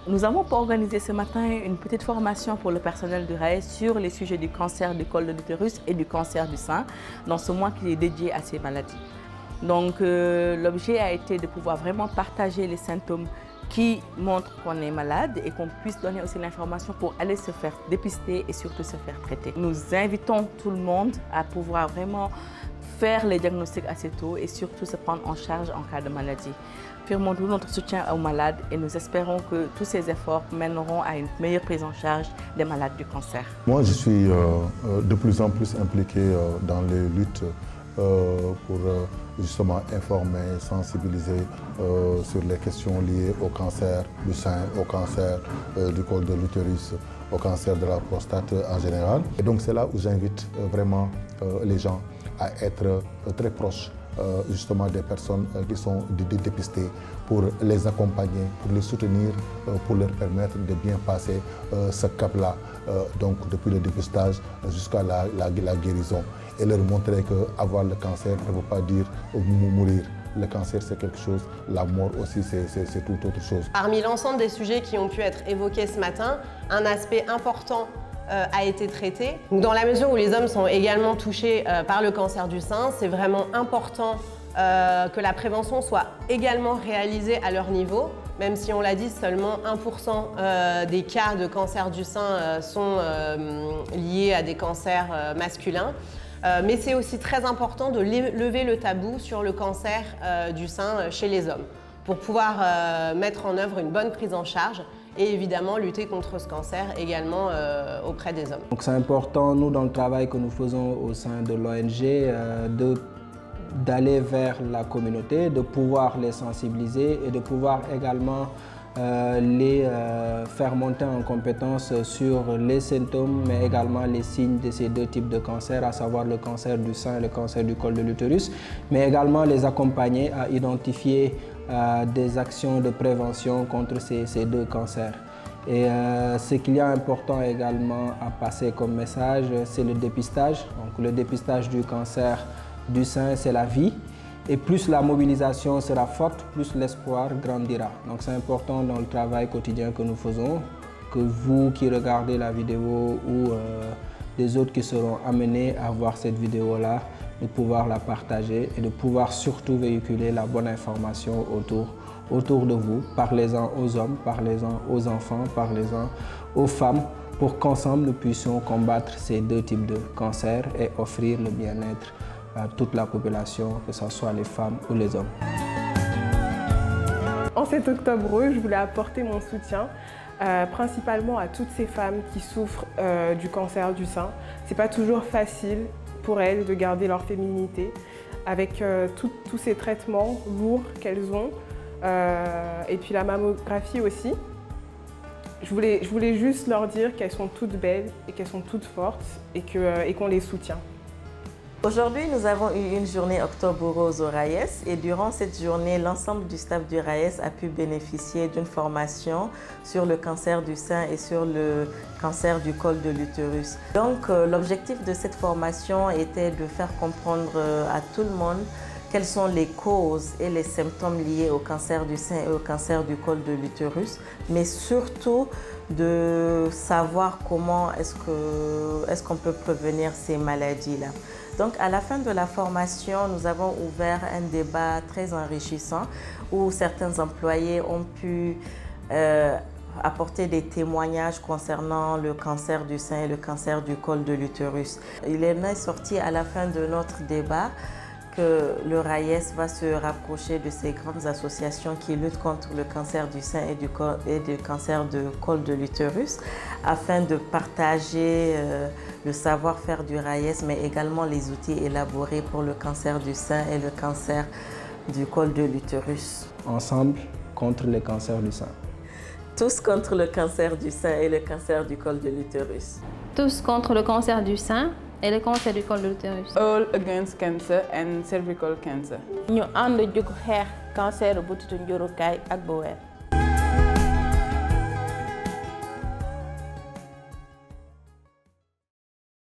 Nous avons organisé ce matin une petite formation pour le personnel du RAES sur les sujets du cancer du col de l'utérus et du cancer du sein dans ce mois qui est dédié à ces maladies. Donc l'objet a été de pouvoir vraiment partager les symptômes qui montrent qu'on est malade et qu'on puisse donner aussi l'information pour aller se faire dépister et surtout se faire traiter. Nous invitons tout le monde à pouvoir vraiment faire les diagnostics assez tôt et surtout se prendre en charge en cas de maladie. Affirmons tout notre soutien aux malades et nous espérons que tous ces efforts mèneront à une meilleure prise en charge des malades du cancer. Moi, je suis de plus en plus impliqué dans les luttes pour justement informer, sensibiliser sur les questions liées au cancer du sein, au cancer du col de l'utérus, au cancer de la prostate en général. Et donc c'est là où j'invite vraiment les gens à être très proches justement des personnes qui sont dépistées pour les accompagner, pour les soutenir, pour leur permettre de bien passer ce cap-là, donc depuis le dépistage jusqu'à la guérison et leur montrer qu'avoir le cancer ne veut pas dire mourir. Le cancer, c'est quelque chose, la mort aussi, c'est tout autre chose. Parmi l'ensemble des sujets qui ont pu être évoqués ce matin, un aspect important a été traité. Dans la mesure où les hommes sont également touchés par le cancer du sein, c'est vraiment important que la prévention soit également réalisée à leur niveau. Même si on l'a dit, seulement 1% des cas de cancer du sein sont liés à des cancers masculins. Mais c'est aussi très important de lever le tabou sur le cancer du sein chez les hommes pour pouvoir mettre en œuvre une bonne prise en charge et évidemment lutter contre ce cancer également auprès des hommes. Donc c'est important, nous, dans le travail que nous faisons au sein de l'ONG, d'aller vers la communauté, de pouvoir les sensibiliser et de pouvoir également les faire monter en compétence sur les symptômes mais également les signes de ces deux types de cancer, à savoir le cancer du sein et le cancer du col de l'utérus, mais également les accompagner à identifier des actions de prévention contre ces deux cancers. Et ce qu'il y a important également à passer comme message, c'est le dépistage. Donc le dépistage du cancer du sein, c'est la vie. Et plus la mobilisation sera forte, plus l'espoir grandira. Donc c'est important dans le travail quotidien que nous faisons, que vous qui regardez la vidéo ou des autres qui seront amenés à voir cette vidéo-là, de pouvoir la partager et de pouvoir surtout véhiculer la bonne information autour de vous. Parlez-en aux hommes, parlez-en aux enfants, parlez-en aux femmes pour qu'ensemble nous puissions combattre ces deux types de cancers et offrir le bien-être à toute la population, que ce soit les femmes ou les hommes. En cet octobre rose, je voulais apporter mon soutien principalement à toutes ces femmes qui souffrent du cancer du sein. C'est pas toujours facile pour elles de garder leur féminité avec tous ces traitements lourds qu'elles ont et puis la mammographie aussi. Je voulais juste leur dire qu'elles sont toutes belles et qu'elles sont toutes fortes et qu'on les soutient. Aujourd'hui, nous avons eu une journée Octobre Rose au RAES et durant cette journée, l'ensemble du staff du RAES a pu bénéficier d'une formation sur le cancer du sein et sur le cancer du col de l'utérus. Donc, l'objectif de cette formation était de faire comprendre à tout le monde quelles sont les causes et les symptômes liés au cancer du sein et au cancer du col de l'utérus, mais surtout de savoir comment est-ce qu'on peut prévenir ces maladies-là. Donc à la fin de la formation, nous avons ouvert un débat très enrichissant où certains employés ont pu apporter des témoignages concernant le cancer du sein et le cancer du col de l'utérus. Il est sorti à la fin de notre débat que le RAES va se rapprocher de ces grandes associations qui luttent contre le cancer du sein et du cancer du col de l'utérus afin de partager le savoir-faire du RAES mais également les outils élaborés pour le cancer du sein et le cancer du col de l'utérus. Ensemble contre le cancer du sein. Tous contre le cancer du sein et le cancer du col de l'utérus. Tous contre le cancer du sein et le cancer du col de l'utérus. All against cancer and cervical cancer. Ñu ànd jóg xeex cancer butitu njurukaay ak bu weer.